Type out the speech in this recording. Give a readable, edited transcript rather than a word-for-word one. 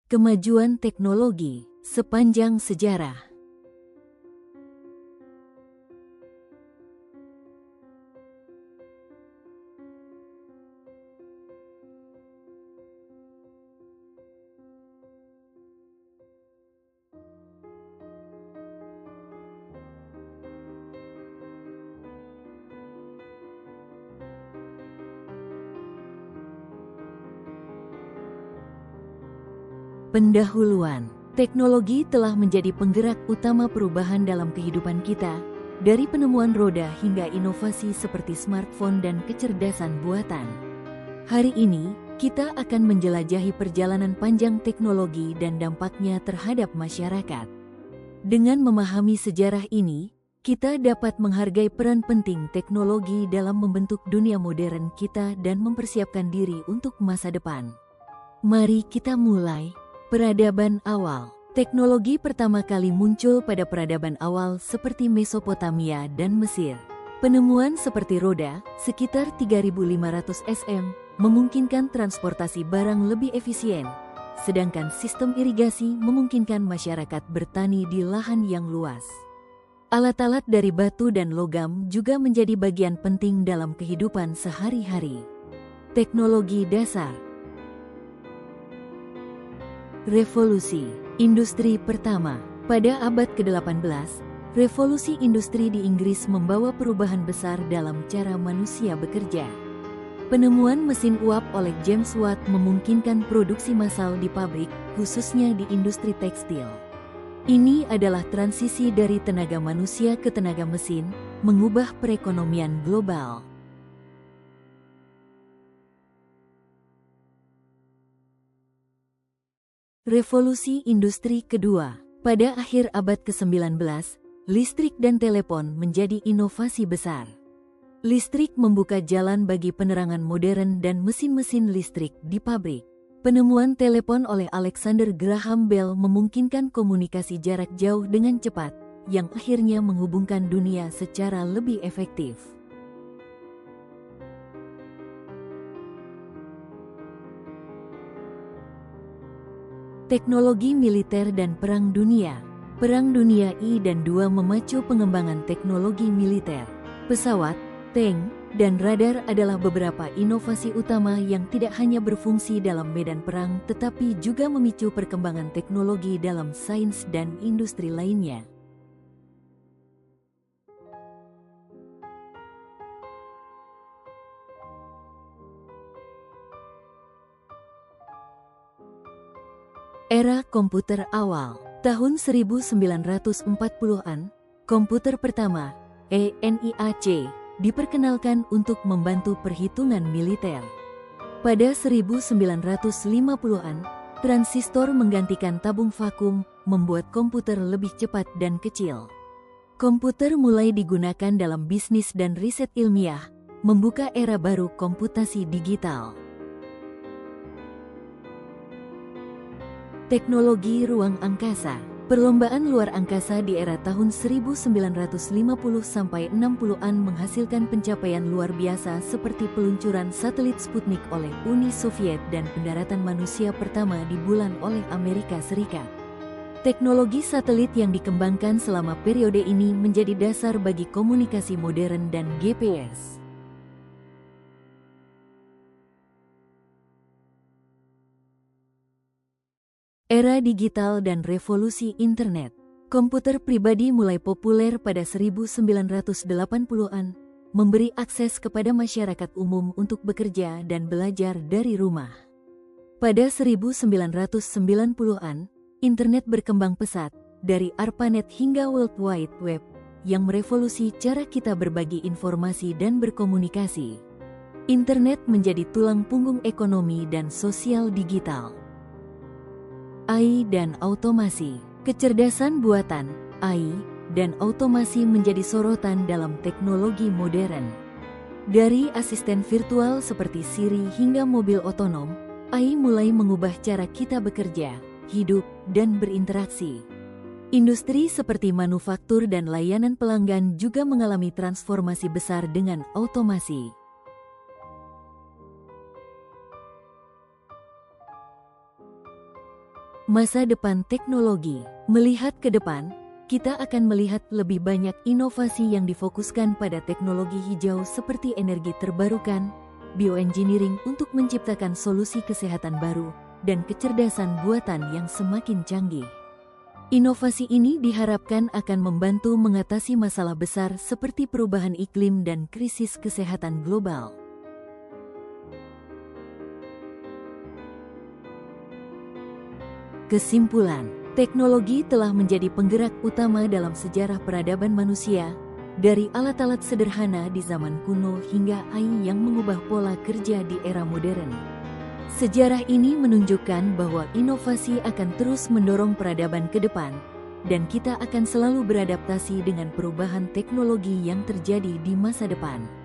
Kemajuan teknologi sepanjang sejarah. Pendahuluan, teknologi telah menjadi penggerak utama perubahan dalam kehidupan kita, dari penemuan roda hingga inovasi seperti smartphone dan kecerdasan buatan. Hari ini, kita akan menjelajahi perjalanan panjang teknologi dan dampaknya terhadap masyarakat. Dengan memahami sejarah ini, kita dapat menghargai peran penting teknologi dalam membentuk dunia modern kita dan mempersiapkan diri untuk masa depan. Mari kita mulai. Peradaban awal. Teknologi pertama kali muncul pada peradaban awal seperti Mesopotamia dan Mesir. Penemuan seperti roda, sekitar 3500 SM, memungkinkan transportasi barang lebih efisien, sedangkan sistem irigasi memungkinkan masyarakat bertani di lahan yang luas. Alat-alat dari batu dan logam juga menjadi bagian penting dalam kehidupan sehari-hari. Teknologi dasar. Revolusi Industri pertama. Pada abad ke-18, revolusi industri di Inggris membawa perubahan besar dalam cara manusia bekerja. Penemuan mesin uap oleh James Watt memungkinkan produksi massal di pabrik, khususnya di industri tekstil. Ini adalah transisi dari tenaga manusia ke tenaga mesin, mengubah perekonomian global. Revolusi industri kedua. Pada akhir abad ke-19, listrik dan telepon menjadi inovasi besar. Listrik membuka jalan bagi penerangan modern dan mesin-mesin listrik di pabrik. Penemuan telepon oleh Alexander Graham Bell memungkinkan komunikasi jarak jauh dengan cepat, yang akhirnya menghubungkan dunia secara lebih efektif. Teknologi militer dan Perang Dunia. Perang Dunia I dan II memacu pengembangan teknologi militer. Pesawat, tank, dan radar adalah beberapa inovasi utama yang tidak hanya berfungsi dalam medan perang tetapi juga memicu perkembangan teknologi dalam sains dan industri lainnya. Era komputer awal. Tahun 1940-an, komputer pertama, ENIAC, diperkenalkan untuk membantu perhitungan militer. Pada 1950-an, transistor menggantikan tabung vakum, membuat komputer lebih cepat dan kecil. Komputer mulai digunakan dalam bisnis dan riset ilmiah, membuka era baru komputasi digital. Teknologi ruang angkasa. Perlombaan luar angkasa di era tahun 1950-60-an menghasilkan pencapaian luar biasa seperti peluncuran satelit Sputnik oleh Uni Soviet dan pendaratan manusia pertama di bulan oleh Amerika Serikat. Teknologi satelit yang dikembangkan selama periode ini menjadi dasar bagi komunikasi modern dan GPS. Era digital dan revolusi internet. Komputer pribadi mulai populer pada 1980-an, memberi akses kepada masyarakat umum untuk bekerja dan belajar dari rumah. Pada 1990-an, internet berkembang pesat, dari ARPANET hingga World Wide Web, yang merevolusi cara kita berbagi informasi dan berkomunikasi. Internet menjadi tulang punggung ekonomi dan sosial digital. AI dan automasi. Kecerdasan buatan, AI, dan automasi menjadi sorotan dalam teknologi modern. Dari asisten virtual seperti Siri hingga mobil otonom, AI mulai mengubah cara kita bekerja, hidup, dan berinteraksi. Industri seperti manufaktur dan layanan pelanggan juga mengalami transformasi besar dengan automasi. Masa depan teknologi. Melihat ke depan, kita akan melihat lebih banyak inovasi yang difokuskan pada teknologi hijau seperti energi terbarukan, bioengineering untuk menciptakan solusi kesehatan baru, dan kecerdasan buatan yang semakin canggih. Inovasi ini diharapkan akan membantu mengatasi masalah besar seperti perubahan iklim dan krisis kesehatan global. Kesimpulan, teknologi telah menjadi penggerak utama dalam sejarah peradaban manusia, dari alat-alat sederhana di zaman kuno hingga AI yang mengubah pola kerja di era modern. Sejarah ini menunjukkan bahwa inovasi akan terus mendorong peradaban ke depan, dan kita akan selalu beradaptasi dengan perubahan teknologi yang terjadi di masa depan.